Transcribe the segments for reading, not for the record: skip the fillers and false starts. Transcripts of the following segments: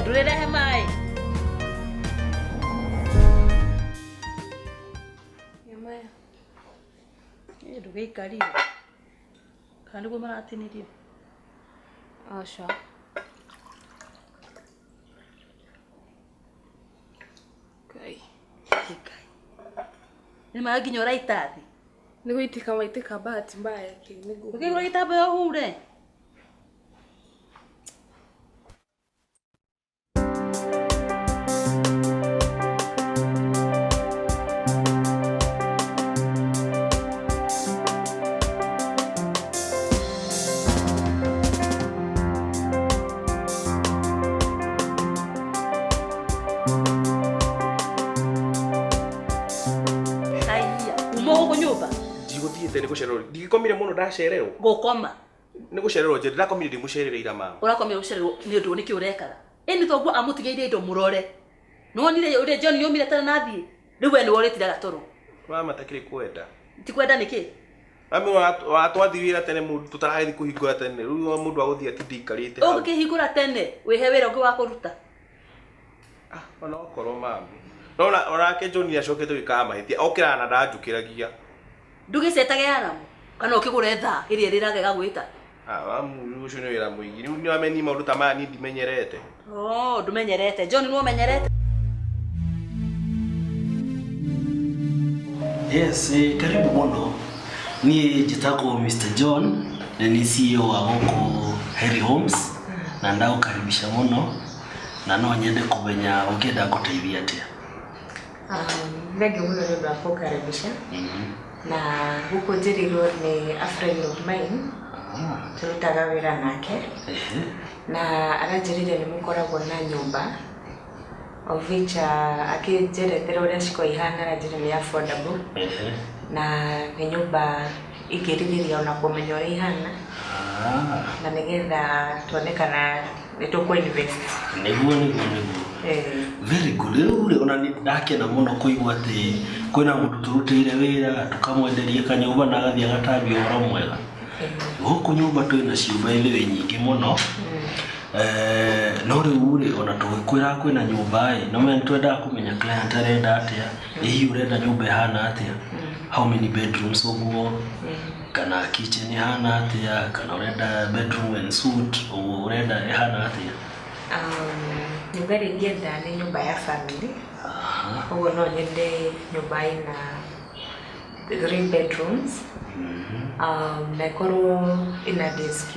ndũrehe mai. Yamaya. Ndũgĩikari. Kana nĩguo maratinirio. Aca. Kai. Nĩ maginyo raitathi. Nĩgũitĩka bahati mbaya nĩguo. Ũkĩgũra gĩtambaya ũhure. Ndigikomire muno ndacererwo. Gũkoma. Nĩ gũcererwo nje ndakomire ndimucerereira mama. Ũrakomire gũcererwo nĩ ũndũ nĩkĩ ũrekaga. Ĩni toguo amũtigĩire indo mũrore. Nonire ũrĩa John yomire tena nathiĩ. Rĩu we nĩ woretire gatoro. Mama takĩrĩ kwenda. Ti kwenda nĩkĩ? Mami watwathire tene mũndũ tutarathi kũhingũra tene. Rĩu mũndũ agũthiĩ atindi ikarĩte hau. Ũngĩkĩhingũra tene wĩhe wĩra ũngĩ wa kũruta. Ona okorwo mami. Onake John acokete gwĩkaga mahĩtia. Okĩraga na ndanjũkĩragia. Ndũgĩcetage aramu kana ũkĩgũre thaa ĩrĩa rĩragega gwĩta. Mamu ũcio nĩ wĩra mũingĩ. Rĩu nĩ wameni maũndũ ta maya niĩ ndimenyerete. Ndũmenyerete. John nĩ ũmenyerete. Yes, karibu mũno. Niĩ njĩtagwo Mr. John na nĩ CEO wa gũkũ Harry Homes na ndagũkaribisha mũno na no nyende kũmenya ũngĩenda gũteithia atĩa. Thank you mũno nĩ ũndũ wa kũkaribisha. Na gũkũ njĩrĩirwo nĩ a friend of mine. Tũrutaga wĩra nake. Na aranjĩrĩire nĩ mũkoragwo na nyũmba of which akĩnjeretera ũrĩa ciko ihana aranjĩrĩire nĩ affordable. Na nĩ nyũmba ingĩrigĩria ona kũmenya ũrĩa ihana. Na nĩgetha tuone kana nĩ tũkũ-invest. Nĩguo. Very good. Rĩu ona ndakena mũno kũigua atĩ kwĩna mũndũ tũrutĩire wĩra tũkamwenderia kanyũmba na agathiĩ agatambia ũhoro mwega. Gũkũ nyũmba twĩna ciũmba ithĩ nyingĩ mũno. No rĩu ona tũgĩkwĩra kwĩna nyũmba no menya nĩtwendaga kũmenya client arenda atĩa. Hihi ũrenda nyũmba ĩhana atĩa? How many bedrooms ũguo? Kana kitchen ĩhana atĩa? Kana ũrenda bedroom and suite ũrenda ĩhana atĩa? Nyũmba ĩrĩa ingĩenda nĩ nyũmba ya family. Ũguo no nyende nyũmba ĩna 3 bedrooms. Na ĩkorwo ĩna desk.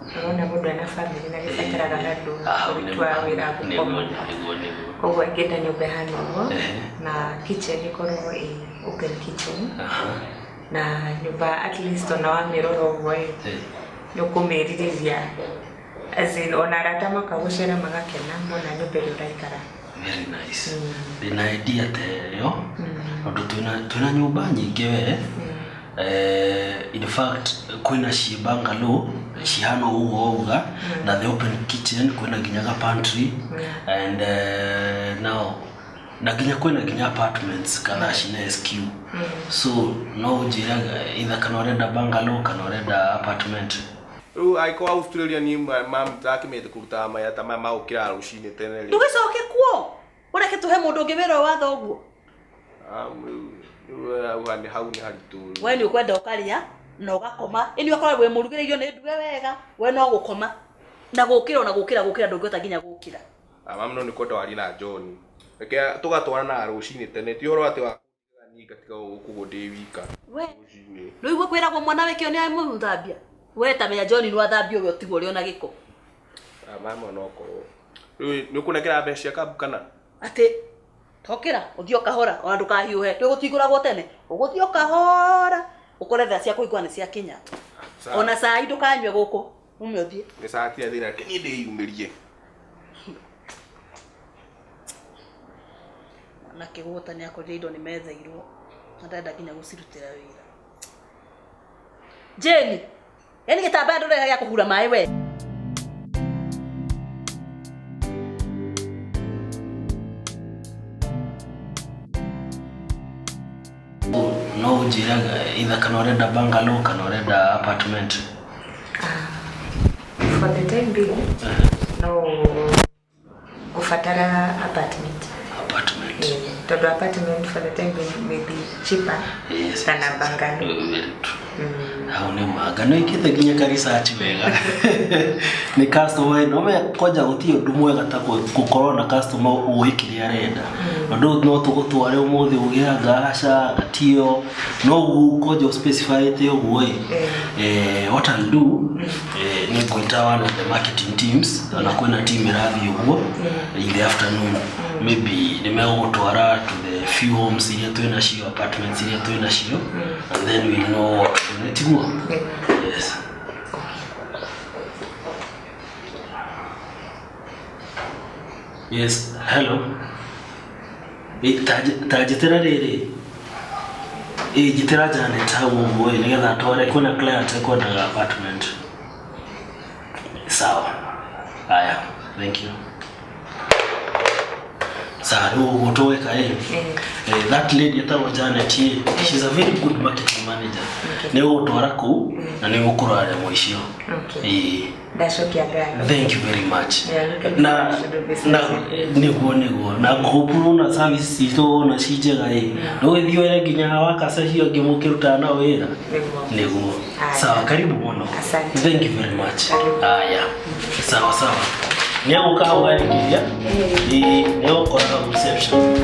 Ũrona mũndũ ena family na gĩbataraga handũ kũruta wĩra gũkoma. Ũguo ingĩenda nyũmba ĩhana ũguo. Na kitchen ĩkorwo ĩ open kitchen. Na nyũmba at least ona wamĩrora ũguo nĩ ũkũmĩrirĩria. As in ona arata makagũcera magakena mona nyũmba ĩrĩa ũraikara. Very nice. Ndĩna idea ta ĩyo. Tondũ twĩna nyũmba nyingĩ we. In fact kwĩna ciĩ bungalow cihana ũguo uga na the open kitchen kwĩna nginya pantry and now na nginya kwĩna nginya apartments kana cina SQ. So no njĩraga either kana ũrenda bungalow kana ũrenda apartment. Rĩu aiko Australia ni mamu takĩmete kũruta maya ta mama ũkĩra rũcinĩ tene. Ndũgĩcoke kuo. Ũreke tũhe mũndũ ũngĩ wĩra wa thoguo. Rĩu hau nĩ haritũ. We nĩ ũkwenda ũkarĩa na ũgakoma. Ĩni ũkoragwo wĩ mũrugĩre irio nĩ nduge wega. We no gũkoma. Na gũkĩra ndũngĩhota nginya gũkĩra. Mamu no nĩ kwenda warie na John. Reke tũgatwarana rũcinĩ tene. Ti ũhoro atĩ wa niĩ gatiga gũkũ ndĩ wika. We. Rĩu igua kwĩragwo mwana wĩkĩo nĩ amũthambia. We ta menya John nĩ athambio we ũtigwo ũrĩ ona gĩko. Mama no korwo. Rĩu nĩ ũkũnengera mbeca cia kabu kana? Atĩ tokĩra ũthiĩ kahora ona ndũkahiũhe. Nĩ gũtigũragwo tene. Ũgũthiĩ kahora. Ũkore thaa cia kũigua nĩ cia kinya. Ona cai ndũkanyue gũkũ. Ume ũthiĩ. Nĩ saa tia thĩna ke niĩ ndĩyumĩrie. Na kĩgũta nĩ akũrĩa indo nĩ metheirwo. Na ndenda nginya gũcirutĩra wĩra. Jane, yani gĩtambaya ndũreha gĩa kũhura maĩ we. No njĩraga either kana ũrenda bungalow kana ũrenda apartment. For the time being, no ngubatara apartment. Todo apartment for the time being may be cheaper than a bungalow. Hau ni magano ikite ginya research wega. Ni customer no me koja guti undu mwega ta gukorwo na customer uikiri arenda. Ndu no tugutware umuthi ugia gasha gatio no koja specify te uguo what I'll do ni kuita one of the marketing teams na kwena team irathi uguo in the afternoon maybe nimegutwara to the few homes iria twina cio apartments iria twina cio and then we know what to do to go. Yes. Yes, hello. Tajitera riri. Jitera jane tawo boy nigetha tware kuna client ko na apartment. Sawa. Haya, thank you. That lady Janet, she's a very good marketing manager. Okay. That's okay. Thank you very much. Na kupuna service ito na shijega no ethio ya ginya wakasa hiyo gimukiruta na wera nego sawa karibu muno. Thank you very much. Haya sawa Neo kawa ya neo kwa reception.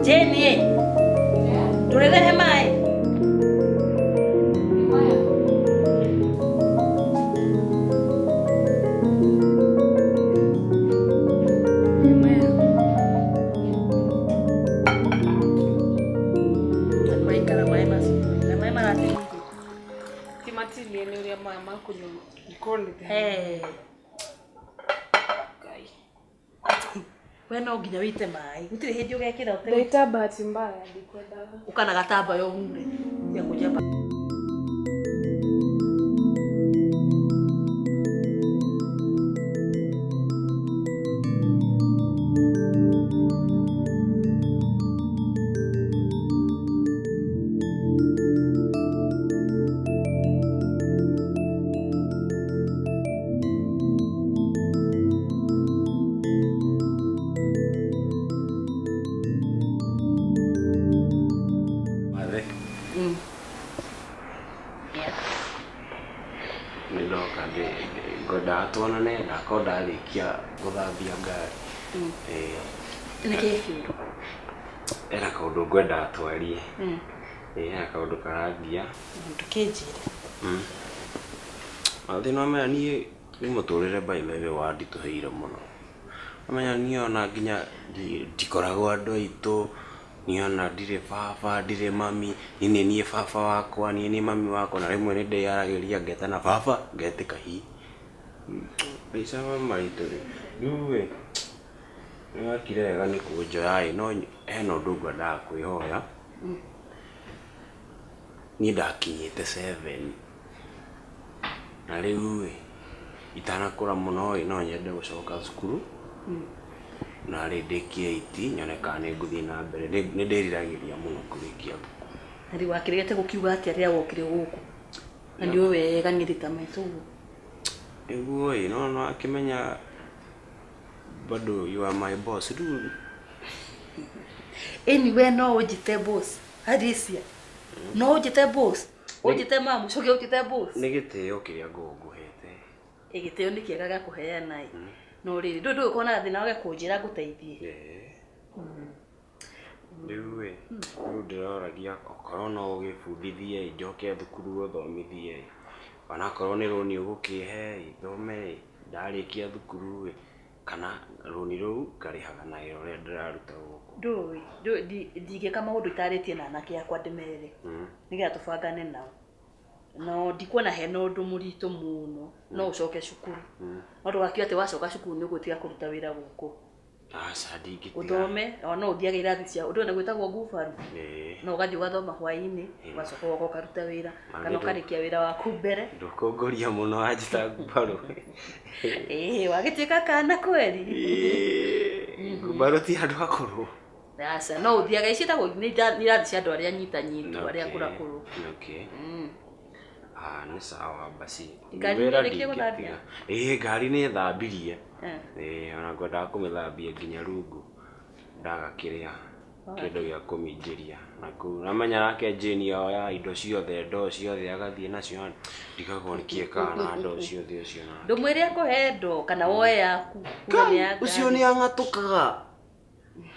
Jenny, tuletehe mai. Weno nginya wite mai gutire hindi ugekira utire Ndaita bahati mbaya ndikwenda ukana gatamba yo hunde ya kujamba Tuona nenda koda alikia guthambia ngari niki era kaundu ngwenda atwarie era kaundu karathia tukijire athi no mera nie Ni muturire by the way ndituheire muno. Amenya niona nginya ndikoragwo andu aitu niona ndire baba ndire mami nini nie baba wakwa nini mami wakwa na rimwe ninde yaragiria ngeta na baba ngetika hi bisa maitu riu wakirega ni kunjoya no eno ndugwa ndakwihoya ni ndakinyite 7 na riu itanakura muno no nyende gucoka cukuru na rĩndĩkie 8 nyoneka nĩ ngũthiĩ na mbere nĩ ndĩriragĩria mũno kũrĩkia Nari wakirigete gukiuga ati aria wokire guku na ndio wega ngirita maitu niguo no akimenya bado you are my boss du anyway no ujite boss hadisia no ujite boss ujite mamu coke ujite boss nĩ gĩtĩo kĩrĩa ngũguhete igitio ni kiega gakuheana no riri ndu ukona thina wage kunjira nguteithie rĩu ndĩroragia okorwo no ũgĩbundithie njoke thukuru ũthomithie onakorwo nĩ rũni ũgũkĩhe ithome ndarĩkia thukuru kana rũni rũu ngarĩhaga na wĩra ũrĩa ndĩraruta gũkũ ndigĩka maũndũ itarĩtie na anake akwa ndĩmere nĩgetha tũbangane nao no ndikuona hena ũndũ mũritũ mũno no ũcoke cukuru no ndũgakĩoya atĩ wacoka cukuru nĩ ũgũtiga kũruta wĩra gũkũ aca ndingĩtiga uthome no ũthiage irathi cia ũndũ na gwĩtagwo ngubaru no ũgathiĩ ũgathoma hwaĩ-inĩ ũgacoka ũgoka ũkaruta wĩra kana ũkarĩkia wĩra waku mbere ndũkũngũria mũno wanjĩta ngubaru wagĩtuĩka kana kweri ngubaru ti andũ akũrũ aca no ũthiaga ici tagwo nĩ irathi cia andũ arĩa nyitanyitu arĩa akũrakũrũ nĩ sawa basi ngari nĩrĩkire gũthambia ngari nĩ thambirie ona ngwendaga kũmĩthambia nginya rungu ndagakĩrĩa kĩndũ gĩa kũminjĩria na kũu namenya nake Jane ya indo ciothe ndo ciothe agathiĩ nacio ndigagwo nĩkĩekaga na ndo ciothe ũcio na ndũmwĩre akũhe ndo kana woe yaku ũcio nĩ ang'atũkaga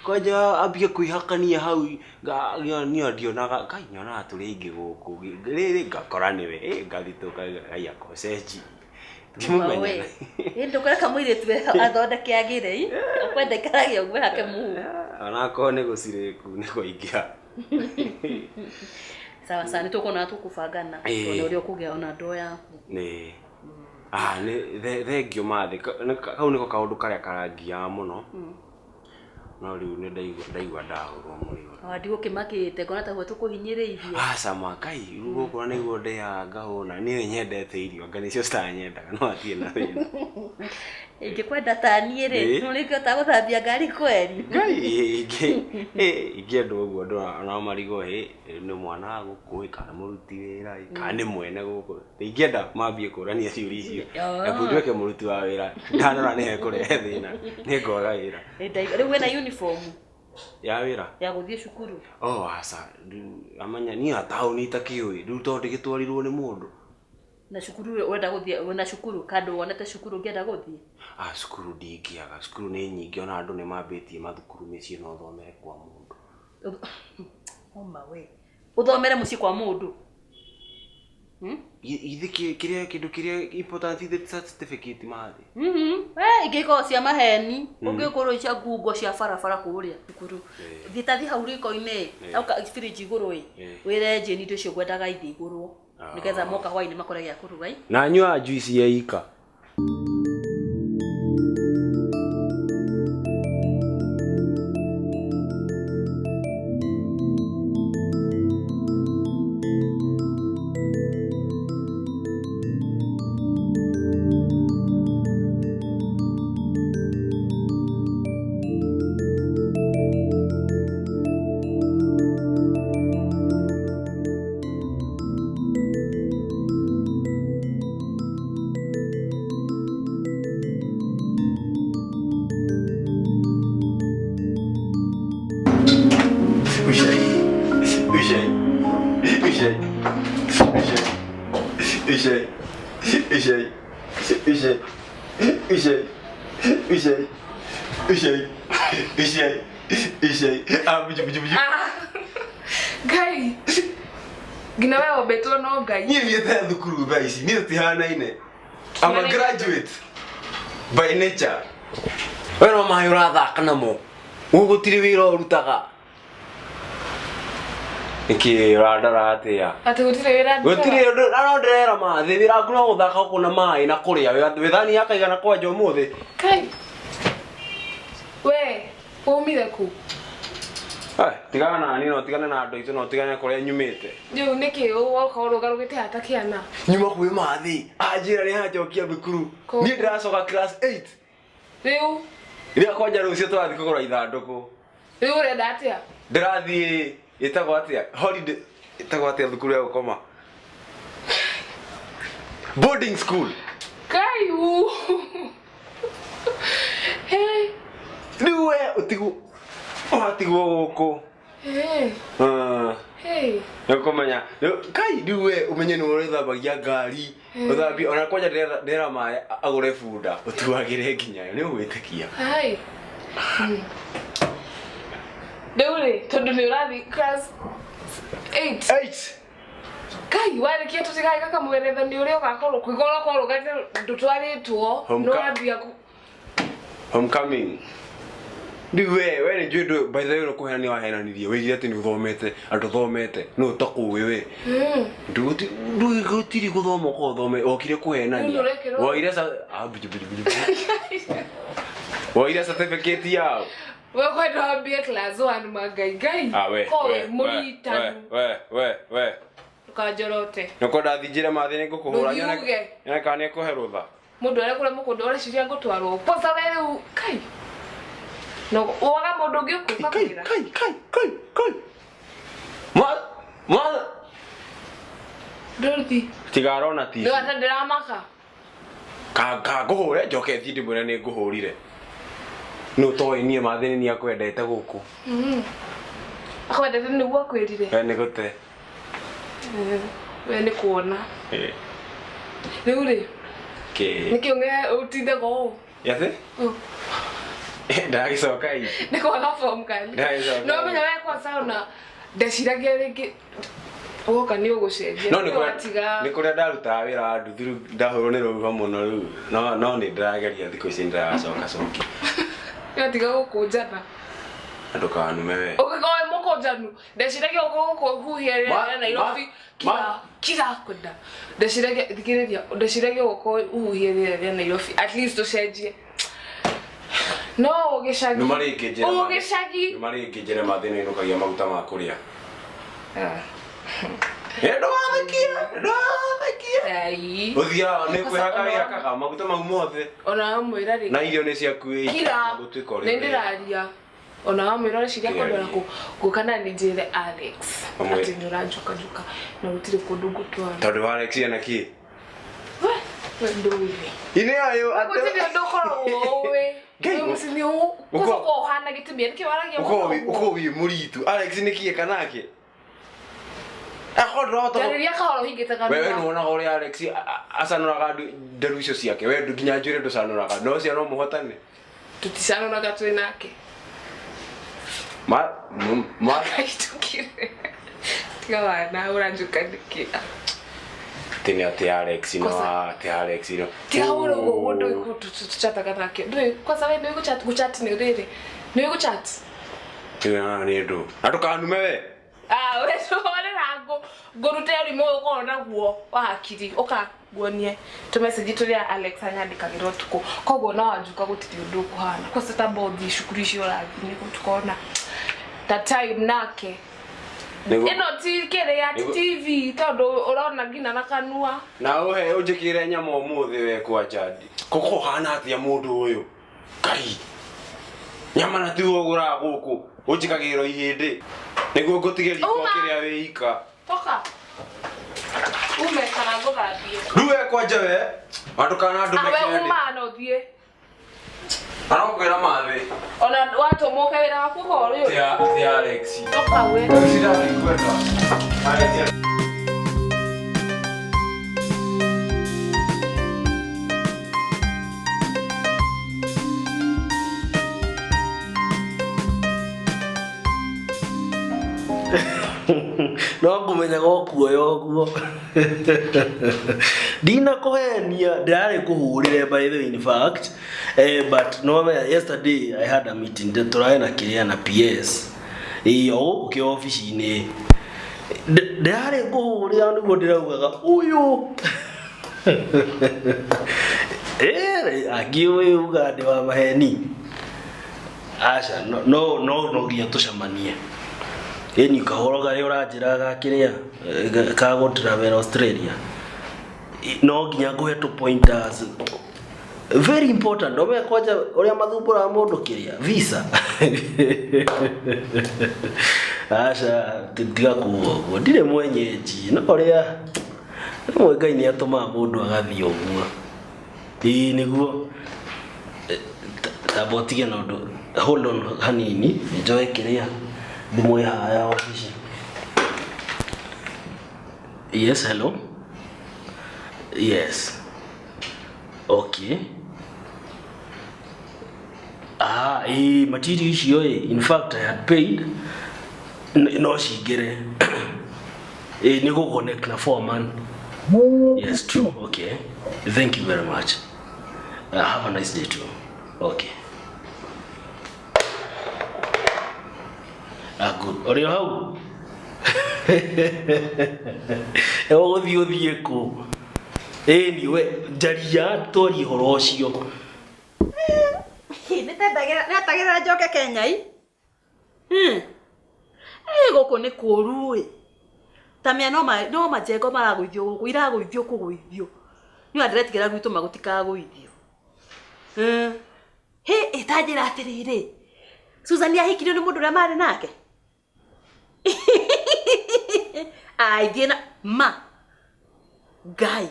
kwanja ambie kwĩhakania hau niĩ ndionaga Ngai nyonaga tũrĩ aingĩ gũkũ rĩrĩ ngakora nĩwe ngathitũka Ngai akocenji ndimũmenya ndũkũreka mũirĩtu athondeke agĩre ũkwenda ikaragia ũguo hake mũhu onakorwo nĩ gũcirĩku nĩ kũingĩha sawa sawa nĩtũkuona tũkũbangana ona ũrĩa ũkũgĩa ona ndoo yaku nĩ thengio mathĩ kau nĩko kaũndũ karĩa karangiaga mũno no rĩu nĩ ndaigua ndahũrwo mũrigo ndigũkĩmakĩte ngona taguo tũkũhinyĩrĩirie aca Ngai rĩu gũkũra nĩguo ndĩaga ngahũna niĩ nyendete irio anga nĩcio citanyendaga no atirĩ na wĩra ingĩkwenda ta niĩ rĩ no nĩngĩhota gũthambia ngari kweri ingĩenda ũguo ona marigwo nĩ mwana wa gũkũ kana mũruti wĩra kana nĩ mwene gũkũ ingĩenda mambie kũrania ciũria icio na nduĩke mũruti wa wĩra ndanora nĩ hekũrehe thĩna nĩ ngoga wĩra rĩu wĩna uniform ya wĩra ya gũthiĩ cukuru aca amenya niĩ taũni itakĩũĩ rĩu tondũ ndĩgĩtwarirwo nĩ mũndũ na cukuru wenda gũthiĩ wena cukuru kando wonete cukuru ngĩenda gũthiĩ cukuru ndingĩaga cukuru nĩ nyingĩ ona andũ nĩ mambĩtie mathukuru mĩciĩ no thomere kwa mũndũ oma we ũthomere mũciĩ kwa mũndũ ithĩ kĩndũ kĩrĩa important ithĩ certificate mathĩ ingĩkorwo cia maheni ũngĩkorwo cia ngungo cia barabara kũrĩa cukuru thiĩ hau riko-inĩ auka fridge igũrũ wĩre Jane indo icio ngwendaga ithĩ igũrũ nĩgetha moka hwaĩ-inĩ makore gĩa kũruga na nyua juice ya ika Ngai ngina wewe betwo no Ngai niĩ thiĩte thukuru thaa ici niĩ tũtihanaine I'm a graduate by nature. Wewe no mahi urathaka namo. Ugutiri wira urutaga. Iki radara atia. Ati gutire wira. Gutiri no ndera ma thi wira nguna guthaka kuna mai na kuria withani akaigana kwanja umuthi. Kai. We, umire ku. Tigana na ni no tigana na andu itu no tigana kuria nyumite. Riu niki ugoka urugarugite hata kiana. Nyuma kwi mathi. Ajira ni hajokia thukuru. Ni ndiracoka class 8. Riu Ria kwanja rucio twathi kugura ithanduku. riu urenda atia? Ndirathi itagwo atia? Holiday itagwo atia thukuru ya gukoma. Boarding school. Kai u. Hey. Niwe utigu. Otigwo guku. Hey. Hey. Nakomanya. Kai niwe umenye ni urithambagia ngari. Uthambi ona kwanja ndera mai agure bunda. Utuagire nginya ni ugwitikia. Hai. Deure, tondu ni urathi class 8. 8. Kai, wale kia tutikai kaka mweretho ni uri ugakorwo kwigora korwo gate ndutwaritwo no ambia ku Homecoming. We ni judo by the way no kuhena ni wahenanirie. Wigire ati ni uthomete, andu thomete, no takuwe we. Ndugutiri guthoma ko thome, okire kuhenania. Waire sa Waire certificate yao. we kwenda ambia class 1 magai. We. Kowe muritanu. We. Tukajorote. Nokoda thijire mathine ngukuhura Nyone kana ekuherutha. Mundu ari kure mukundu ora ciria ngutwarwo. Posa wewe kai. No, waga mundu ngi ukuka kwira. Kai. Ma. Dorothy. Tigarona ti. Ndio atandira maka. Ka nguhure njoke thindi mwene ni nguhurire. No toy nie mathine ni akwendete guku. Akwendete ni gwa kwirire. Ni gute. We ni kuona. Riu ri. Niki unge utinde go. Yate? Ndagicoka ii. Ni kwa form kan. No menya we kwa sauna. Ndeciragia ringi ugoka ni ugucenjia. No ni kuria ndaruta wira nduthiru ndahurwo ni ruha muno riu. No ni ndirageria thikũ ici ndiracoka coki. Yatiga gukunjana. Andu kanume we. Ugoe mukunjanu. Ndeciragia ugoka huhia na Nairobi. Kira kwenda. Ndeciragia ugoka huhia na Nairobi. At least ucenjie. No ugicagi. Numari ngejera. Ugicagi. Numari ngejera mathina inukagia maguta ma kuria. Ndo wathakia. Ai. Uthia ni kwihakaga maguta mau mothe. Ona mwira ri. Na irio ni ciaku Kira. Nindiraria. Ona mwira ciria kwenda gukana ni njire Alex. Ati nurajuka na gutire kundu gutwara. Tondu Alex yana ki? We ndoi. Ine ayo ate. Gutire ndokoro we. Musini uko hana gitumia kiwaragia. Uko wi muritu. Alex ni kieka nake. Jariria kahoro hingitaga. Wewe nuona uri Alex asanuraga nderu icio ciake. We nginya njire ndusanuraga. No cia no muhotane. Tutisanuraga twi nake. Ma Aitukire. Tiga na urajuka dikia. Tini ati Alex no. Tiga ugo ndo tuchataga nake. Ndio kwa sababu ndio kuchat ni rere. Ndio kuchat. Tiga ni ndo. Atukanume we. We sore rango gorute uri mo ko na guo wa hakiri oka guonie to message to ya Alex anyandikagirwo tuko kogo na wajuka gutiri undu kuhana kwa sata bodi shukuri cio rathi ni gutukona that time nake ino tikere ya TV tondu urona ngina na kanua na uhe unjikire nyama umuthi we kwa jadi koko hana atia mundu uyu kai nyama na tu ugura guku unjikagiro ihindi niguo ngutigeria kokiria wika toka ume kana ngogathie ruwe kwanja we atukana andu mekire awe umana uthie arakwira mathi ona watu moka wira waku horo yo ti Alex toka we sida kwenda Alex no kumenya gokuoya oguo Dina kohenia ndare kuhurire by the way, in fact but no yesterday I had a meeting that turaina kiria na PS iyo ke office ni ndare kuhurira niguo ndiraugaga uyu agiwe ugande wa maheni acha no ginya tucamanie eni kahoro gari uranjiraga kiria kagotira wera Australia no ginya nguhe to pointers very important obe kwaja uria mathumbura mundu kiria visa acha tiga kuo ndire mwenyeji no uria no Ngai ni atuma mundu agathie uguo niguo tabotige no ndo hold on hanini njoe kiria thimu ya office. Yes, hello. Yes. Okay. Material issue. In fact, I had paid. No, she get it. Ni go connect na foreman. Yes, true. Okay. Thank you very much. Have a nice day too. Okay. Good. Ori hau. Othie ku. Niwe jaria tori horo cio. Netagira njoke Kenya i. Goko ni kuru i. Tamia no majengo maragwithio guku iragwithio kugwithio. Ni andretigira gwitu magutikaguithio. Itajira atiriri. Susan yahikirio ni mundu ria mari nake. Dina ma Ngai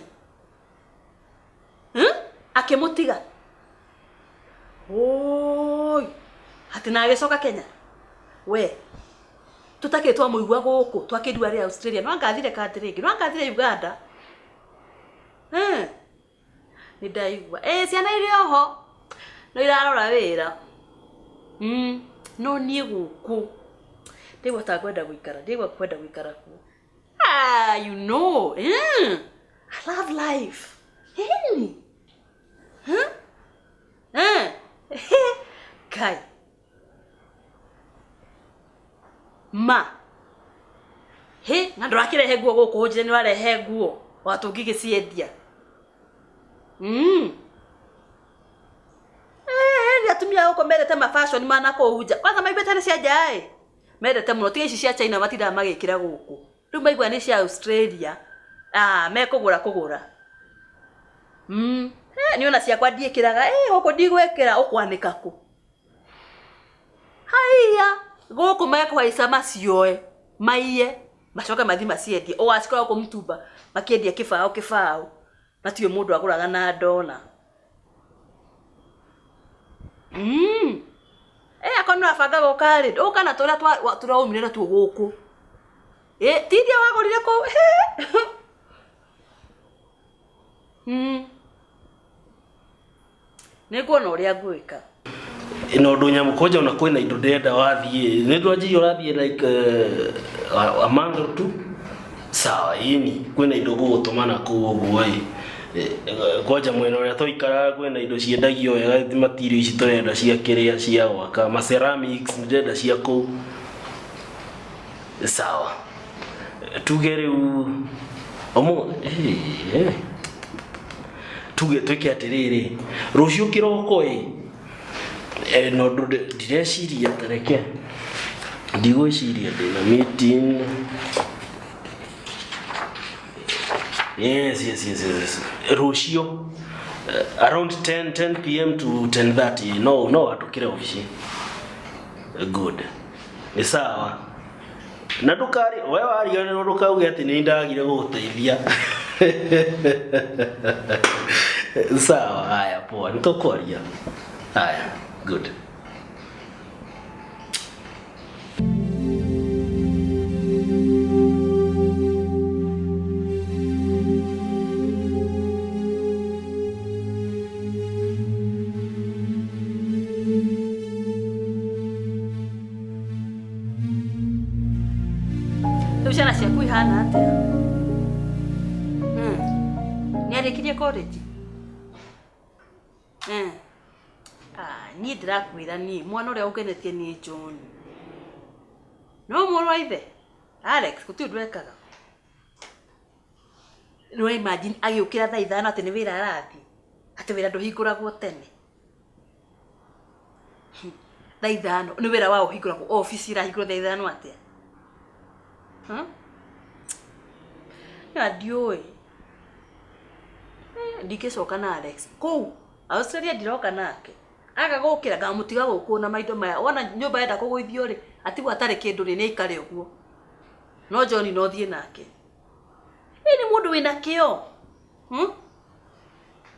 akimutiga oi hatina agecoka Kenya we tutaketwa muigwa guku twakidua ri Australia no ngathire kathiriki no ngathire Uganda ni ndaigwa ciana iri oho no irarora wira no nie guku ndigwa ta kwenda guikara ku you know I love life Kai ma na ndwakirehe guo guku njire ni warehe guo watungigiciendia atumia uko merete ma fashion mana ko huja kwanza maibeta ni cia jae merete muno tiga ici cia China matira magikira guku riu maigwa ni cia Australia mekugura ni ona cia kwa ndiekiraga huko ndigwekera ukwanika ku haiya guku meko haisa macioe maiye macoka mathi maciendie o acikora ko mtumba makiendia kibao natio mundu aguraga na ndona akono afanga gukari ukana tola turaumire tu guku tidia wagorire ko nikuona uria ngwika ino ndunya mukoja una kwina indo ndenda wathie ni ndwaji urathie like a month or two sawa ini kwina indo gutumana kuguo goja mwena uria toikara kwina indo ciendagio wega material ici turenda cia kiria cia gwaka ma ceramics ndenda cia ku sawa tugeriu omo tuge twike atiriri rucio kiroko no ndireciria tareke ndigwiciria ndina meeting yes rucio around 10 p.m. to 10:30 no atukire office good ni sawa na ndukari wewe warione no ndukauge ati ni ndagire guguteithia sawa haya poa nitokoria haya good Tushana cia kuihana atia Nĩarĩkirie college? Niĩ ndĩrakwĩra niĩ mwana ũrĩa ũngenetie niĩ John. No mũrũ wa ithe? Alex, gũtirĩ ũndũ ekaga. No imagine agĩũkĩra thaa 5 atĩ nĩ wĩra arathiĩ. Atĩ wĩra ndũhingũragwo tene. Thaa 5 nĩ wĩra wao ũhingũragwo office irahingũrwo thaa 5 atĩa? Ndiũĩ. Ndingĩcoka na Alex. Kũu Australia ndiroka nake. Aga gũkĩra ngamũtiga gũkũ na maindo maya. Wona nyũmba yenda kũgũithio rĩ, atigwo atarĩ kĩndũ rĩ nĩ aikare ũguo. No John no thiĩ nake. Nĩ mũndũ wĩna kĩo.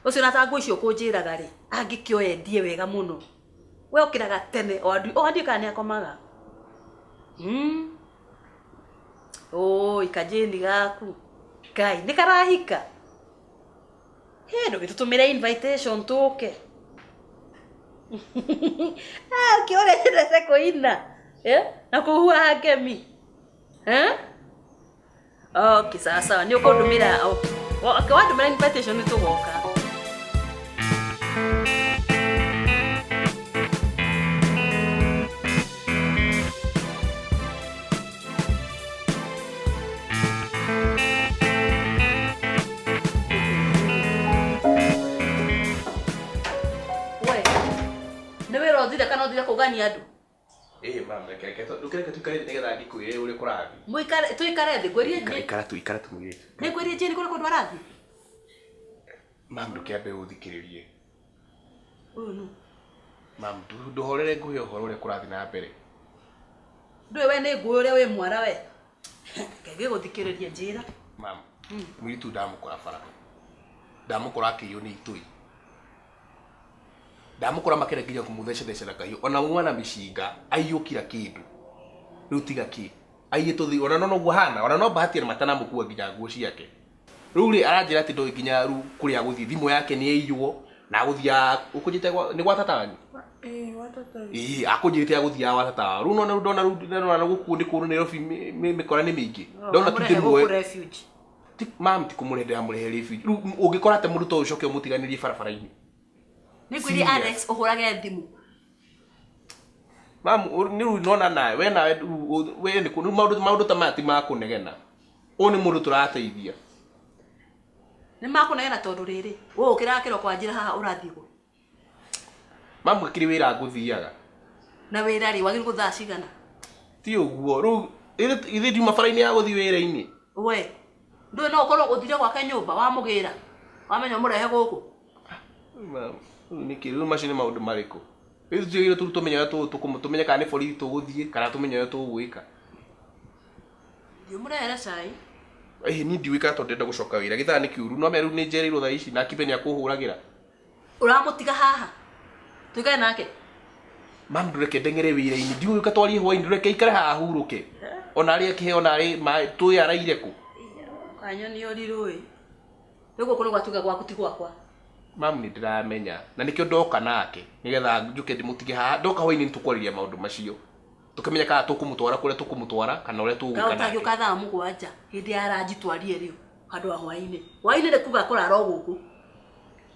Ũcio na tangu icio kũnjĩraga rĩ, angĩkĩoya ndie wega mũno. We ũkĩraga tene o andũ kana akomaga. Ikajeni gaku. Kai, nĩ karahika. Ndũgĩtũtũmĩre invitation tũke. Kĩorete kũina. Na kũhuha ngemi. Okay, sawa. Nĩ ũkũndũmĩra. Wandũmĩra invitation nĩ tũgoka. Kana ũthire kũgania andũ? Mama, ndũkĩreke tuikare nĩgetha ngĩkwĩre ũrĩa kũrathiĩ. Mũikare tuikare thĩ ngwĩrie nje. Ikara tu mũirĩtu. Nĩ ngwĩrie nje nĩ kũrĩa kũndũ arathiĩ? Mama, ndũkĩambe ũthikĩrĩrie. No. Mama, ndũhorere ngũhe ũhoro ũrĩa kũrathiĩ na mbere. Ndũĩ we nĩ ngũĩ ũrĩa wĩ mwara we. Ngĩgĩ gũthikĩrĩria njĩra. Mama, mũirĩtu ndamũkora bara. Ndamũkora akĩiywo nĩ itũi. Ndamũkora makĩrĩa nginya kũmũthecethecera kahiũ. Ona mwana mĩcinga aiywo kira kĩndũ. Rĩu tiga kĩ. Aiyĩtwo thĩ ona no ũguo hana. Ona no bahati matanamũkua nginya nguo ciake. Rĩu rĩ aranjĩra atĩ ndoĩ nginya rĩu kũrĩa gũthiĩ thimũ yake nĩ ĩiywo na gũthia ũkũnjĩte nĩ gwa tata wanyu. Watata. Akũnjĩte agũthia wa tata. Rĩu no ndona gũkũ ndĩ kũrũ Nairobi mĩkora nĩ mĩingĩ. Ndona tu ndĩmwe. Refuge. Mam ti kũmũrehera amũrehe refuge. Rĩu ũngĩkora atĩ mũndũ ta ũcio ũcoke ũmũtiganĩrie barabara-inĩ. Nĩ kwĩrĩ Alex ũhũrage thimũ. Mam, nĩ nona nawe we nĩ maũndũ ta mati ma kũnegena. Ũyũ nĩ mũndũ tũrateithia. Nĩ makũnegena tondũ rĩrĩ. Wowe ũkĩraga kĩroko njĩra haha ũrathiĩ gũ. Mam, gĩkĩrĩ wĩra ngũthiaga. Na wĩra rĩ wagĩrĩirwo thaa cigana? Ti ũguo. Rĩu ithe ndiuma bara-inĩ ya gũthiĩ wĩra-inĩ. We. Ndũĩ no ũkorwo ũthire gwake nyũmba wamũgĩra. Wamenya mũrehe gũkũ. Mam, nĩkĩ rĩu macio nĩ maũndũ marĩkũ? Rĩu tũtigĩrĩire tũmenye tũmenye kana nĩ borithi tũgũthiĩ kana tũmenye ũrĩa tũgwĩka. Ndiũmũrehere cai. Niĩ ndiũĩ kana tondũ ndenda gũcoka wĩra. Gĩthaa nĩ kĩuru no mĩrũ nĩ njereirwo thaa ici na Kibe nĩ akũhũragĩra. Ũramũtiga haha. Tuikare nake. Mam, ndũreke ndeng'ere wĩra-inĩ. Ndiũĩ katwarie hwaĩ-inĩ ndũreke ikare haha hurũke. Ona arĩa kĩheo ona arĩ tũĩ araire kũ. Kanyoni ũrirũĩ. Rĩu gũkũ nĩ gwatuga gwaku ti gwakwa. Mam, nĩ ndĩramenya na nĩkĩo ndoka nake nĩgetha njũke ndĩmũtige haha. Ndoka hwaĩ-inĩ nĩtũkwarĩria maũndũ macio. Tũkĩmenya kana tũkũmũtwara kũrĩa tũkũmũtwara kana ũrĩa tũgũka nake. Ũtangĩũka thaa 7 hĩndĩ ya ranji twarie rĩu handũ wa hwaĩ-inĩ. Hwaĩ-inĩ nĩ kuga kũrara o gũkũ.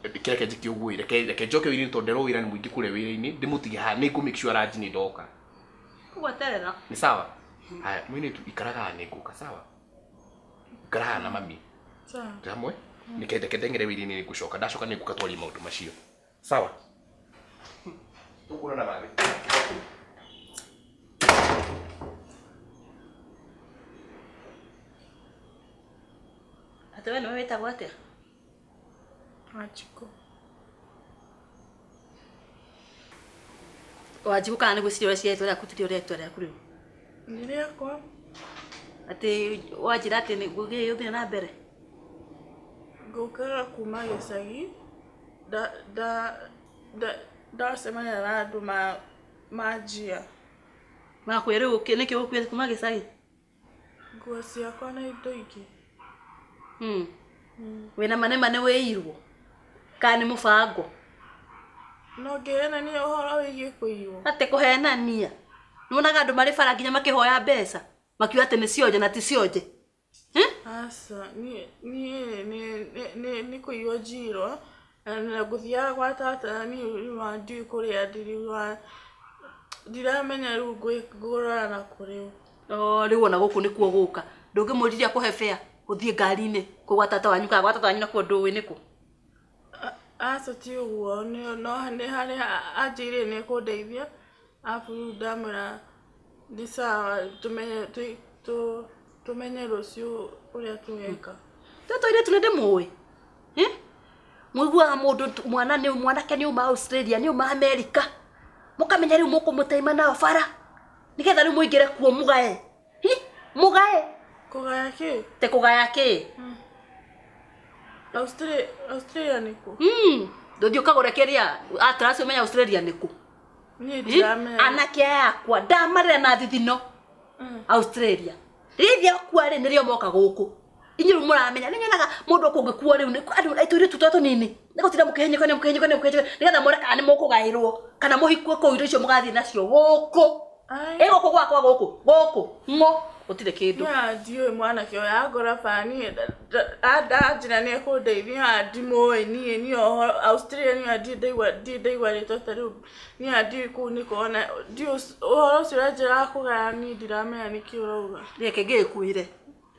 Reke njĩke ũguo reke njoke wĩra-inĩ tondũ nderwo wĩra nĩ mũingĩ kũrĩa wĩra-inĩ ndĩmũtige haha nĩ make sure ranji nĩ ndoka. Gweterera. Nĩ sawa? Haya, mũirĩtu ikaraga haha nĩ ngũka sawa? Ikara haha na mami. Sawa. Hamwe? Ndeke ndeng'ere wĩra-inĩ nĩ ngũcoka. Ndacoka nĩ ngũka twarie maũndũ macio. Sawa? Tũkuona na mami. Atĩ we nĩwe wĩtagwo atĩa? Wanjikũ. Wanjikũ kana nĩguo cirĩ ũrĩa ciaitwo rĩaku tũtirĩ ũrĩa rĩtwa rĩaku rĩu? Nĩ rĩakwa. Atĩ wanjĩra atĩ nĩguo ũthiĩ na mbere? Ngũkĩra kuma gĩcagi ndacemania na andũ manjia. Makwĩra rĩu nĩkĩ ũgũkuĩte kuma gĩcagi? Nguo ciakwa na indo ingĩ. Wĩna manema nĩ wĩirwo? Kana nĩ mũbango? No ngĩhenania ũhoro wĩgiĩ kũiywo. Atĩ kũhenania? Nĩwonaga andũ marĩ bara nginya makĩhoya mbeca makiuga atĩ nĩ cionje na ti cionje. Asa, ni kuiwa jiro. Na guthia kwa tata ni wandi kuria ndiramenya riu ngurora na kuriu. Riu ona guku nikuo guka. Ndungimuriria kuhe fare uthie ngari-ini kugwa tata wanyu ka gwa tata wanyu na kuo nduwi niku. Asa ti uguo no ni hari ajire ni kundeithia afu ndamura ni sawa tumenye rucio uria tuweka. Tata ile tunende muwe. Mwiguaga mundu mwanake ni uma Australia ni uma America. Mukamenya riu mukumuteima na fara. Nigetha riu muingire kuo mugae. Mugae. Kugaya ki? Te kugaya ki? Australia niku. Ndio kagore keria atrasi umenya Australia niku. Ni ndamenya. Anake yakwa ndamarira na thithino. Australia. Rithia kwa ri nirio moka guku. Inyiru muramenya ninyonaga mundu kungikuo riu andu aituri tutoto nini. Nigutira mukehenyeko nigetha mure kana mukugairwo kana muhikwo ko irio icio mugathie nacio guku. Guku gwakwa guku ngo utire kindu. Ya dio mwana kio ya gora fani ada ni kundeithia ndimoi ni Australia ni adidaiwa ritotaru ni adi ku ni kona dio uhoro cirajira kugaya ni ndiramenya ni kiurauga reke ngikuire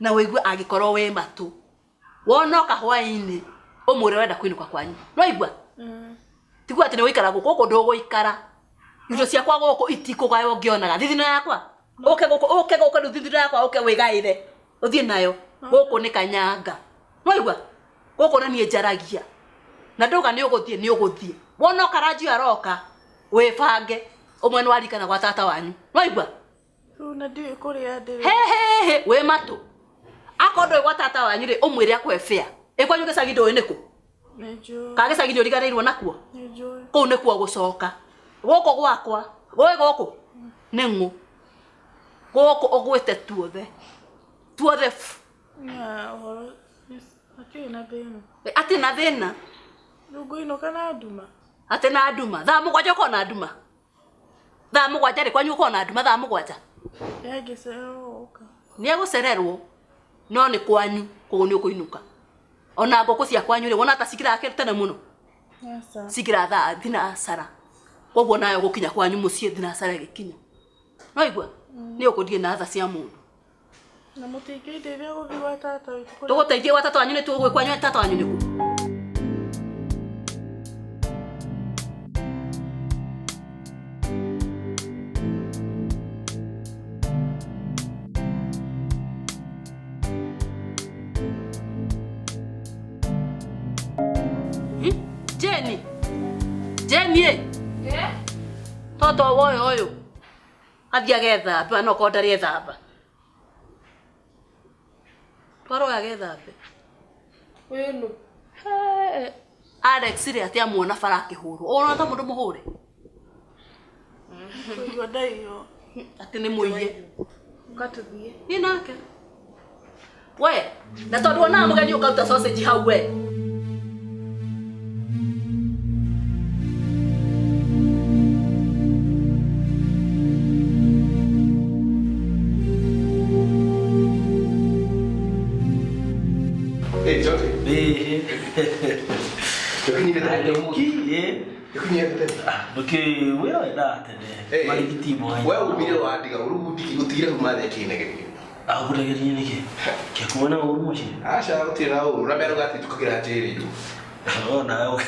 na wigwe agikorwo we matu wonoka hwaini umure wenda kwinuka kwanyu no igwa tigwa ati ni wikara guku nduguikara indo ciakwa guku itikugayo ngionaga thithino yakwa oke guku thithino yakwa oke wigaire uthie nayo guku ni kanyanga no igwa guku na nie njaragia na nduga ni uguthie wonoka ranju aroka wifange umwe ni warikana gwa tata wanyu no igwa una ndio kuria ndire he we matu akondo gwa tata wanyu ri umwire akwe fare ikwanyu gicagindo niku nejo kagicagindo rigareirwo nakuo nejo ko nikuo gucoka guko gwakwa guku ningu guku ogwete tuothe ya horo ati na thina rugo ino kana nduma ati na nduma tha mugwanja ko na nduma tha mugwanja ri kwanyu ko na nduma tha mugwanja yagiseroka ni agucererwo no ni kwanyu ko ni ukuinuka ona ngoko cia kwanyu ri wona ta sikira ake tene muno yasa sikira tha thina asara koguo nayo gukinya kwanyu mucie thina asara gikinya no igwa ni ukuthie na tha cia mundu na mutigide bya guthwa tata tuguteithie gwa tata wanyu ni tugwe kwanyu tata wanyu niku Jenny toto woyo athia getha pa no ko ndari ethamba twaro ya getha be wenu Alex ri atia muona fara kihuru ona ta mundu muhure kuiwa daiyo ati ni muiye ukatuthie ni nake we na tondu ona mugenyi ukauta sausage hau we Okay, where are that? Well, we don't want to go to the mother king. I would get in again. Kakuna or machine. I shall tell you, Ramiro got to cook at you. Oh, now.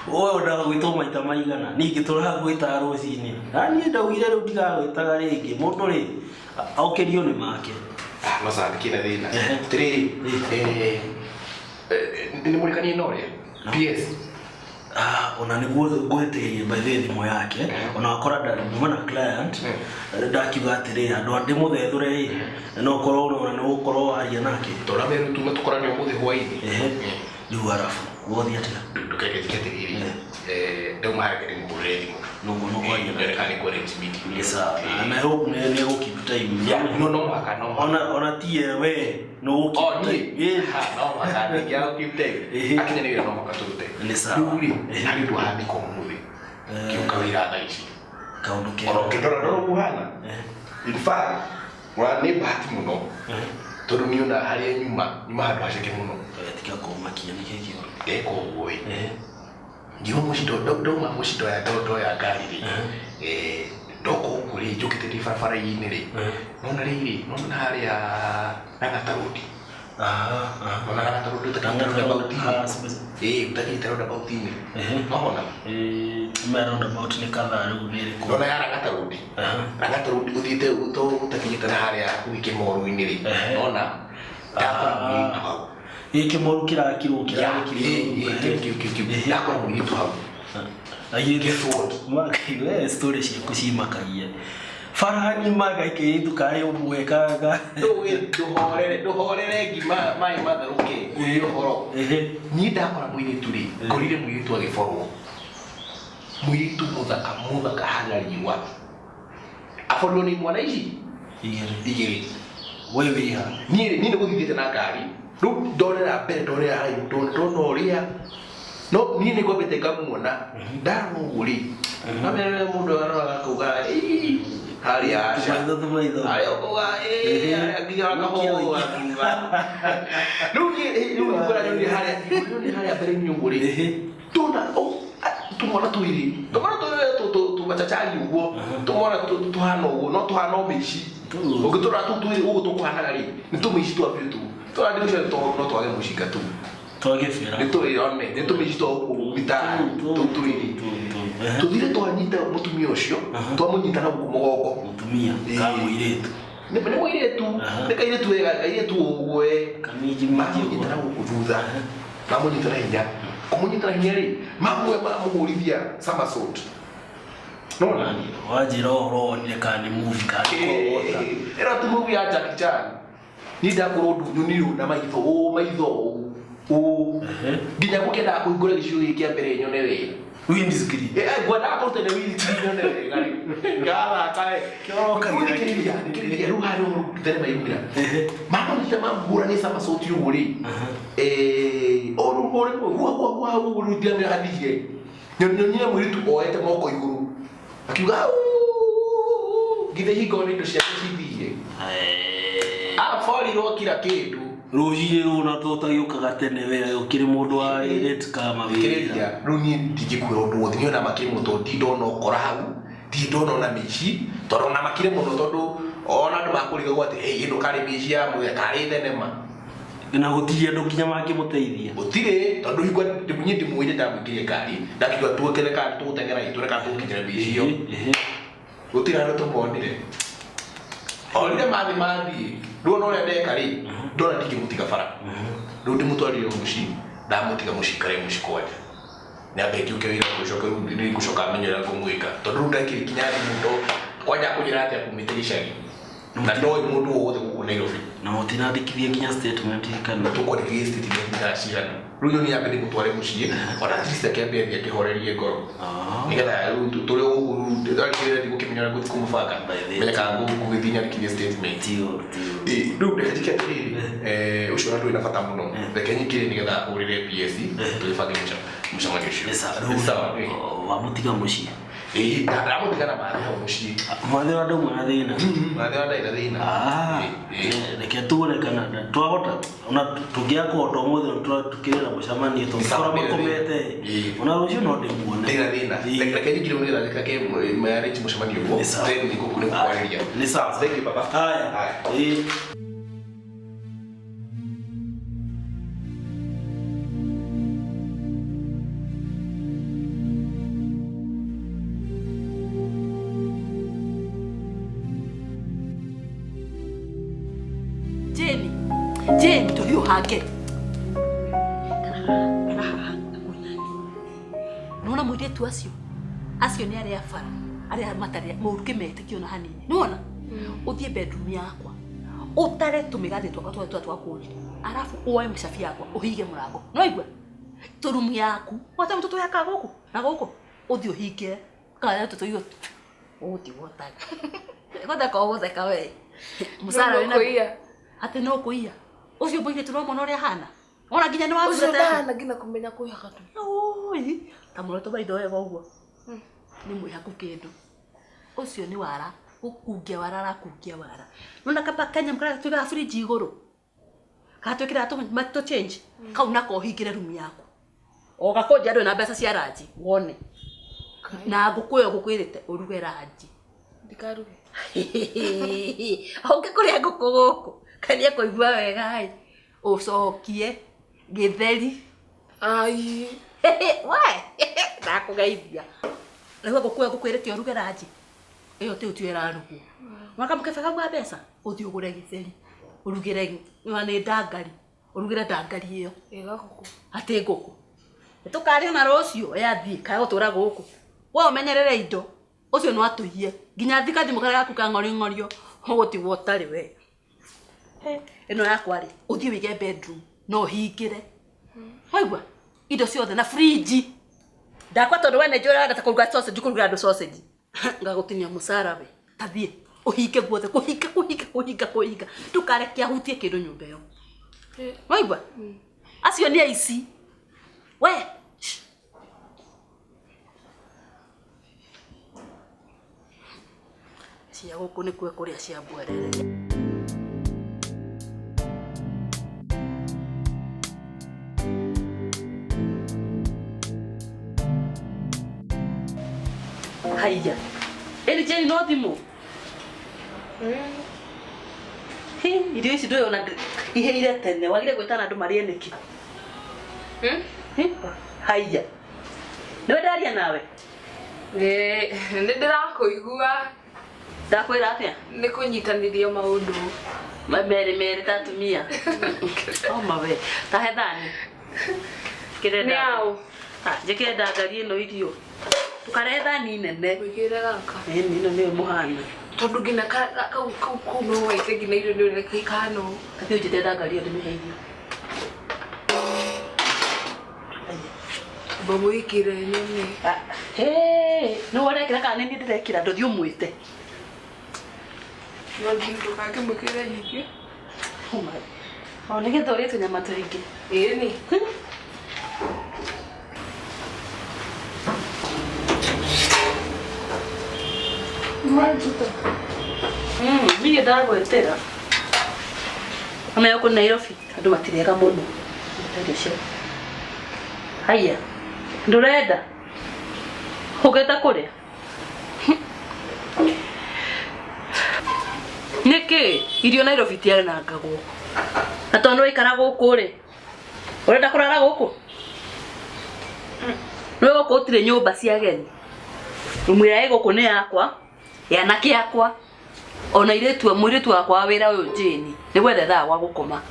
Oh, now we told my Tamayana. Niki to have with our Rosini. I need a winner of the guy with Tareki, Motori. How can you market? Masa kina 3 ni mulikani nore PS unaniguo gwete by the thimo yake unakora ndumana client ndakiuga atiri andu andi muthethure no korwo no ukorwo aria nake toraberu tu matukorani umuthi hwaini riu arafu wothi atia ndukegethikete ndau market nguredi no kwaria ani kwa meeting yesa na hope ne go keep time no maka no ona tie we no keep time no maka ni ya keep time akinya ni no maka turute ni sawa nduri ani tu hadi ko muthi kiukawira tha ici kaunduke oro kindora ndoro muhana in fact wa ni bahati muno tondu ni ona haria nyuma handu haceke muno tika kumakia ni kiki oro eko oi ngiwa mucindo ndoma mucindo ya ndondo ya ngari ri ndoko kuri njukite ndi barabara-inĩ ri nona riri nona haria Rang'ata-Road nona Rang'ata-Road utakĩte roundabout-inĩ utakĩte roundabout-inĩ nona ma roundabout nĩ kathaa rĩu nĩ ĩrĩkũ nona ya Rang'ata-Road Rang'ata-Road ũthiĩte utakĩte na haria Kĩmoru-inĩ ri nona ndakora mũirĩtu hau Kĩmoru kĩrakirwo ndakora mũirĩtu hau Makai story ciaku cimakagia Farhani magaike dukaye umwekaga nduhorere ngima mai matharuke uhoro ni ndakora mũirĩtu ri ngorire mũirĩtu agĩborwo mũirĩtu muthaka hana riũa aborwo nĩ mwana ici igĩrĩ wewe iha niĩ nĩ gũthithĩte na ngari rĩu ndorera mbere ndorera haraihu ndona ũrĩa no niĩ nĩ ngwambĩte ngamuona ndarora ũguo rĩ namenye mũndũ aroraga akauga haria aca haria ũkauga haria nginya wakahũa rĩu ngorani harĩa mbere-inĩ ũguo rĩ tũna tũmwana twĩrĩ tũmacacari ũguo tũmwana tũhana ũguo no tũhana ũmĩici ũngĩtũrora tũu twĩrĩ ũguo tũkũhanaga rĩ nĩ tũmĩici twambire tu tũra ndĩ ũcio no twage mũcinga tu twagĩbĩra nĩ tũrĩone nĩ tũmĩici twa gũkũ gĩtaari tũu twĩrĩ tũthire twanyita mũtumia ũcio twamũnyita na gũkũ mũgongo mũtumia ka mũirĩtu nĩ mũirĩtu nĩ kairĩtu wega kairĩtu ũguo mamũnyita na gũkũ thutha mamũnyita na hinya kũmũnyita na hinya rĩ mamũhũrithia somersault nona wajira ũhoro wonire kana nĩ movie kana ĩra tu movie ya Jackie Chan ni ndakorwo ndunyu na maitho nginya gũkĩendaga kũhingũra gĩcigo gĩkĩ kĩa mbere nyone wega windscreen ngwendaga kũruta windscreen nyone wega ngathaka kĩrĩa rĩu harĩ thenema yumĩra mamũnyita mamũhũra nĩ somersault ũguo rĩ ũguo rĩu ndiamĩra hathire nyonire mũirĩtu oete moko igũrũ akiuga githĩ hingo nĩ indo ciake cithire aborirwo kira kĩndũ rũcinĩ rũna tũtagĩũkaga tene wega ũkĩrĩ mũndũ wa airĩtu kama wĩra rĩu niĩ ndingĩkwĩra ũndũ wothe nĩona makĩrĩ mũno tondũ ndindona ũkora hau ndindona ona mĩici tondũ ona makĩrĩ mũno tondũ ona andũ makũrigagwo atĩ ĩno karĩ mĩici ya mũthenya karĩ thenema na gũtirĩ andũ nginya mangĩmũteithia gũtirĩ tondũ hingo niĩ ndĩmũire ndamũingĩria ngari ndakiuga tuokere kana tũgũteng'era itũre kana tũgũkinyĩra mĩici ĩyo gũtirĩ andũ tũmonire onire mathiĩ rĩu no ũrĩa ndeka rĩ ndona ndingĩmũtiga bara rĩu ndĩmũtwarire mũciĩ ndamũtiga mũciĩ karĩ mũciĩ kwanja nĩambe ngiũke wĩra gũcoka rĩu ngũcoka menye ũrĩa ngũmwĩka tondũ rĩu ndakĩrĩ kinya thimũ kwanja kũnjĩra atĩ akumĩte gĩcagi na ndoĩ mũndũ wothe gũkũ Nairobi na mũtinandĩkithie nginya statement kana tũkwandĩkithie statement ya cigana rĩu nĩ nyambe ndĩmũtware mũciĩ ona at least akĩambia akĩhorerie ngoro nĩgetha rĩu tũrĩ gũkũ ndagĩrĩre ndigũkĩmenya ũrĩa ngũthiĩ kũmũbanga menya kana ngũgĩthiĩ nyandĩkithie statement rĩu reke njĩke atĩrĩrĩ ũcio ona ndũrĩ na bata mũno reke nyingĩre nĩgetha hũrĩre PS tũgĩbange mũcemanio ũcio wamũtiga mũciĩ ndamũtiga na mathĩ hau mũciĩ mathĩ wa ndauma na thĩna mathĩ wa ndaina thĩna reke tũgũre kana twahota ona tũngĩakũhota ũmũthĩ tũkĩrĩra mũcemanio tũngĩkora makomete ona rũciũ no ndĩmuone thĩna reke nyingĩre nĩgetha reke marĩnji mũcemanio ũguo then nĩngũkwarĩria nĩ sawa thank you baba haya Jane tulio hake. Nona mũirĩtu acio nĩ arĩa bara arĩa matarĩ mũruke metĩkio na hanini. Nĩwona? Ũthiĩ bedroom yakwa. Ũtare tũmĩgathĩ twakwa twakũrire. Arafu uoe mĩcabi yakwa ũhinge mũrango. Nĩwaigua? Tũrumu yaku. Wata mtoto yaka gũkũ. Na gũkũ ũthiĩ ũhinge. Kana tũtũ igo. Ũthi wotaga. Ngoda kwa wotheka we. Musara wena. Ate no kuia. Ucio boire turomona ũrĩa hana. Ona nginya nĩ wathurete. Ucio hana nginya kũmenya kuihaga tu. Oi, tamuroto baitho wega ũguo. Nĩ mwĩhaku kĩndũ. Ucio nĩ wara, ũkungia wara. Nona kapa Kenya mkara tuga fridge igũrũ. Gatwikira to change. Kau nako hingire room yaku. O gakonja ndo na mbeca cia ranji wone. Na ngukuyo ngukwirite uruge ranji. Ndikaruge. Onge kuria nguku guku. Kania kuigua wega ai. Ucokie githeri. Ai. Wai. Ndakugeithia. Rĩu ngukuyo ngukwirite uruge ranji. Iyo ti utwira rugu. Mwaka mukebega gwa mbeca uthi ugure githeri. Urugire ni ndangari. Urugire ndangari iyo. Ega guku. Ati nguku. Tukari na rocio yathi kae gutura guku. Wewe umenyerere indo. Ucio no atuhie. Ginya thika thimu kare gaku ka ngorio gutigwo utari we. Eno yakwa ri uthi wige bedroom no hingire. Waigwa indo ciothe na fridge. Ndakwa tondu we ne njora ngata kuruga sausage kuruga ndo sausage. Ngagutinia musara we. Tathie uhinge guothe kuhinga. Tukare kia hutie kindu nyumba yo. Waigwa? Acio ni aici. We. Cia guku ni kwe kuria cia bwerere. Haya. Eli jeni no thimo. Irio ici ndoyo na iheire tene wagire gwitana andu marie niki. Haya. Ndio ndaria nawe. Ndirakuigua. Ndakwira atia? Ni kunyitanirio maundu. Mere tatumia. Oh mawe. Tahethani. Kirenda. Niao. Jeke ndangari ino irio. Tukaretha ni nene. Wigire gaka. Nino ni muhana. Tondu gina kau no waite gina irio ndio nekikano. Kathio jete ndangari ndo miheirio. Babu ikire nyene. No wale kira kana ni ndirekira ndo thio mwite. No ngindu kake mukire nyiki. Oh my. Ona githori tu nyama turingi. Ni. Majuto. Mimi ndagwetera. Ame yako Nairobi andu matirega muno. Ndio cio. Haya. Ndurenda. Ugeta kuria. Niki irio Nairobi tiare na ngago. Na tondu ikara guku ri. Urenda kurara guku? Nwe guku utire nyumba cia ageni. Rumu ya guku ni yakwa. Yanake yakwa. Ona iretu muritu wakwa wira uyu Jeni. Ni gwethe thaa wa gukoma.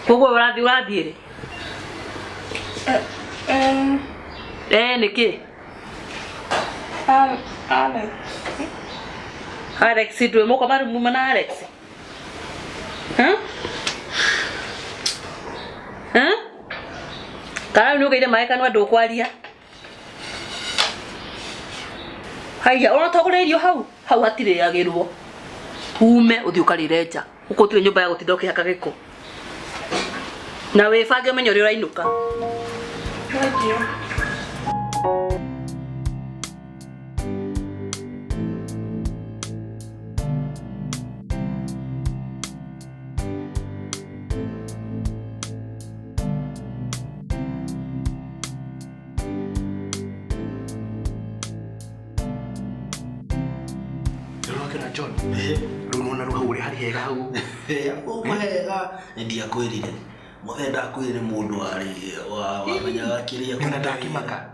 Kogo urathi ri. Niki? Alex ndwe muko maru muma na Alex. Kana ni ugeire mai kanwa ndukwaria. Haya, ona togore irio hau hatire agirwo. Ume uthi ukarire nja. Ukotire nyumba ya gutindoke hakagiko. Na we fange menyo ri urainuka. Ndio. John. Runo ruha uri hari hega hau. Hega ndia kwirire. Muthenda kwirire mundu ari wa menyaga kiria kuna ndakimaka.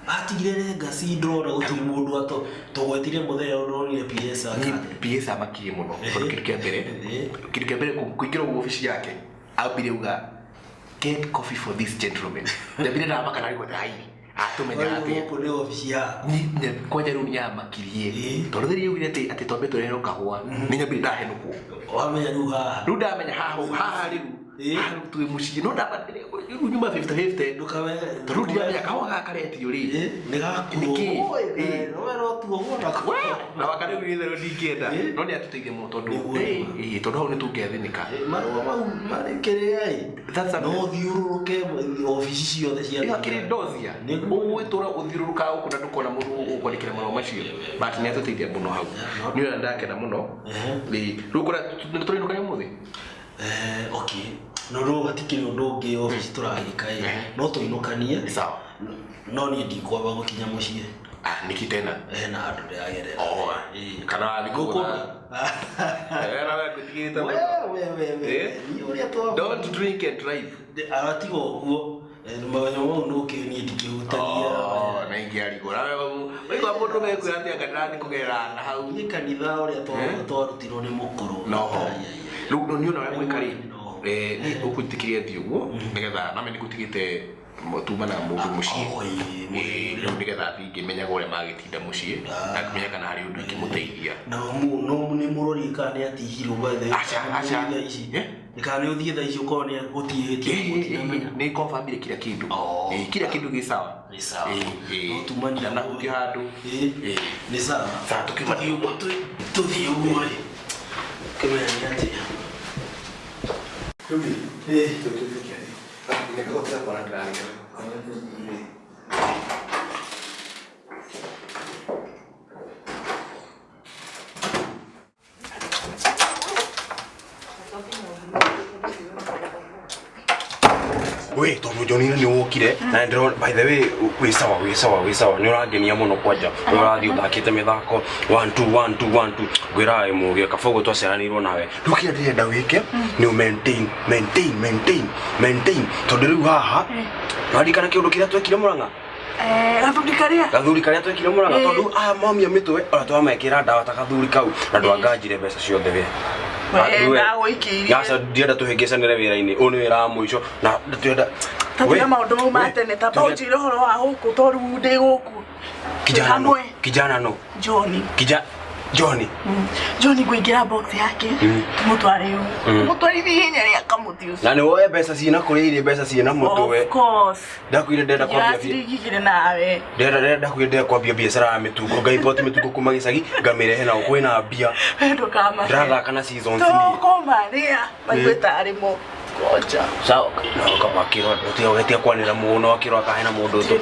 Atigire ngasi ndrona guti mundu ato tugwetire muthenya uronire PS aka. PS amakirie muno. Kitu kia mbere kuingira ofisi yake. Abire uga get coffee for this gentleman. Ndabire na amaka nari gwa hivi. Atumenya ati ko ni ofisi ya. Ni kwaje runi amakirie. Tondiri yugire ati tombe turero kahwa. Ninya bi ndahenuku. Wamenya ruha. Ruda amenya haha riu. tuwe muciĩ no ndabandire rĩu nyuma 50-50 ndukawe turudi ya kawa gakaretio ri ni gakuo no tu wona na wakati gwithe ro ndingĩenda no nĩ atuteithie mũno tondũ tondũ hau nĩ tũngĩathĩnĩka marũa mau marĩkĩrĩa no thiũrũrũke ofici ciothe cia kĩrĩ ndothia ũgwĩtũra ũthiũrũrũkaga gũkũ na ndũkona mũndũ ũkwandĩkĩra marũa macio but nĩ atũteithia mũno hau nĩ wĩra ndakena mũno rĩu kũrĩa nĩ tũrĩnũka ũmũthĩ okay no ro hatikiri undu ungi office turagika no tuinukanie sawa no ni ndikwamba gukinya mucie niki tena na andu ndagerera kana thiguku na wewe kutigita wewe ni uria to don't drink and drive aratigo guo mabanyo mau no ni ndikihutagia na ingiarigora wewe kwa mundu mekwira atia kanani kugerera na hau ni kanitha uria twarutirwo ni mukuru no rĩu nĩ ona wĩ mwĩkari nĩ ũkũtikirie thi ũguo nĩgetha name nĩ gũtigĩte tuma na mũndũ mũciĩ rĩu nĩgetha thiĩ ngĩmenyaga ũrĩa magĩtinda mũciĩ na ngĩmenya kana harĩ ũndũ ingĩmũteithia no nĩ mũrori kana nĩ atihirwo gwethe acha ici kana nĩ ũthiĩ thaa ici ũkorwo nĩ gũtihĩtie nĩ confirmire kila kitu gĩ sawa no tumanira na gũkĩ handũ nĩ sawa sasa tukĩmathiĩ ũguo tũthiĩ ũguo kemenya nĩ atĩa Ruby, nimekuja kwa ndani. We tondu Johnny ni wokire na ndiro by the way we sawa ni urangenia muno kwanja ni urathi uthakite mithako 1-2 gwira imuge kafogo twaceranirwo nawe ndukia ndirenda wike ni maintain tondu riu haha ndikana kiundu kiria twekire Murang'a gathuri karia twekire Murang'a tondu mamia mitwe ora twamekira ndawa ta gathuri kau na ndwanganjire mbeca ciothe we Yasa ndienda tuhengecanire wira-ini u ni wira wa muico na ndienda tatira maundu mau ma tene ta tonjire horo wa guku to riu ndi guku kijana no Johnny kuingira box yake tumutware tumutwarithie hinya ria kamuthi ucio na ni woe mbeca ciina kuriire mbeca ciina mutwe of course ndakwire ndenda kwambia birigigire nawe ndenda kwire kwambia biacara ya mitugo ngaipoti mitugo kuma gicagi ngamirehe na kwina mbia ndo kama ndratha kana seasons ni koma ria baigweta arimo koja sawa no kama kiro utiogete kwanira muno kiro akahena mundu tu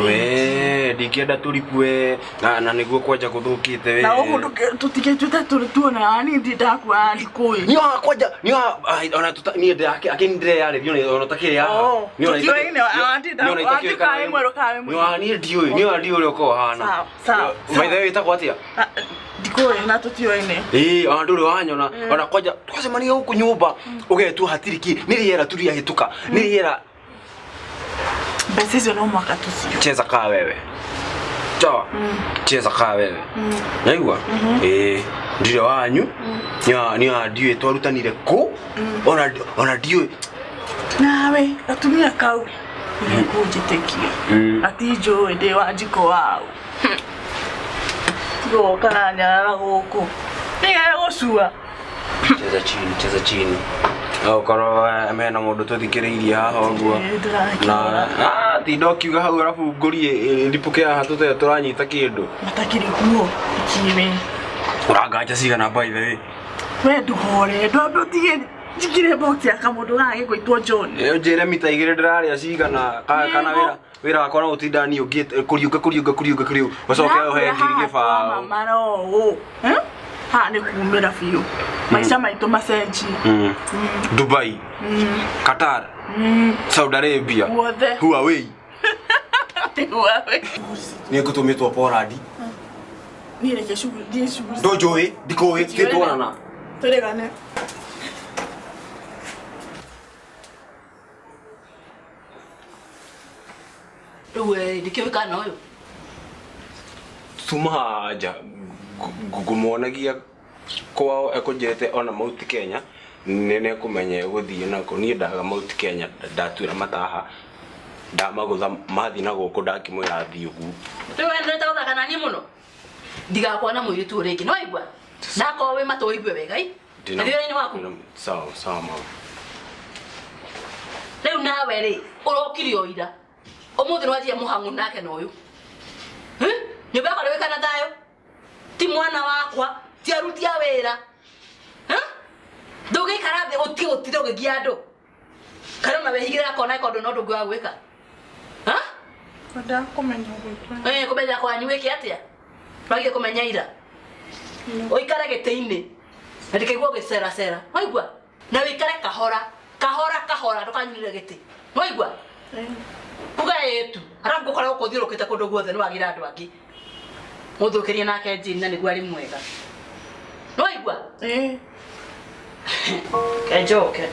we ndikienda turikue na niguo kwanja guthukite we na mundu tutigituta tuona ani ndakwa alikui ni kwanja ni ona ni ndake akindire yale biona ona takire ya ni ona ine ati kai mwero ni ndiyo ule uko hana sawa by the way takwatia ndiko na tutio ine ona nduri wanyona ona kwanja twacemania huku nyumba ugetu hatiriki niriera turia hituka niriera basi no mwaka tusio cheza kaa wewe sawa cheza kaa wewe naigua ndire wanyu ni ndiwe twarutanire ku ona ndiwe nawe atumia kau ni kujitekia ati joe de wajiko wao go kana guku niga gocua cheza chini au koro amena mundu tuthikiriirie haha uguo na tindo kiuga hau arafu ngurie ndipuke haha tutete turanyita kindu matakiri kuo ikiwe uranganja cigana by the way we nduhore ndo tige njikire box ya kamundu gage gwitwo John njire mita igire ndiraria cigana kana wira wakwa no utinda ni ungiete kuriunga ucoke uhe ngiri gibao mama no ha ni kumira fiu maisha maitu macenji Dubai Qatar Saudi Arabia Huawei ni kutumitwo Poland ni reke shughuli ndojoe ndikoe twitwarana turegane Ewe ndikiwekana uyu tumaja gumuonagia kwao ekunjete ona Mount Kenya nene kumenye guthie nako ni ndaga Mount Kenya ndatwira mataha ndamagutha mathi na guku ndakimwira thii ugu riwe ndeta guthakana ni muno ndigakwana muiritu ringi no igwa nako we mato igwe wega i ndio ni waku sawa mama Leo nawe ri urokiri oira. Umuthi nwathie muhangu nake na uyu. Nyumba yakwa ndwika na thayo. Ti mwana wakwa, ti aruti a wira. Ndugikara thi utire ugigia andu. Kana na wehigira kona ikondo no ndungi wa gwika. Kwenda kumenya gwitũ. Kumenya kwanyu wiki atia? Bagie kumenya ira. Oikara gite-ini. Na ndikaigua gicera. Waigua? Na wikare kahora ndukanyurire giti. Waigua? Uga yetu. Arabu gukora ukuthirukite kundu guothe ni wagira andu angi. Muthukirie nake njini na niguo ari mwega. Waigua? Kejoke.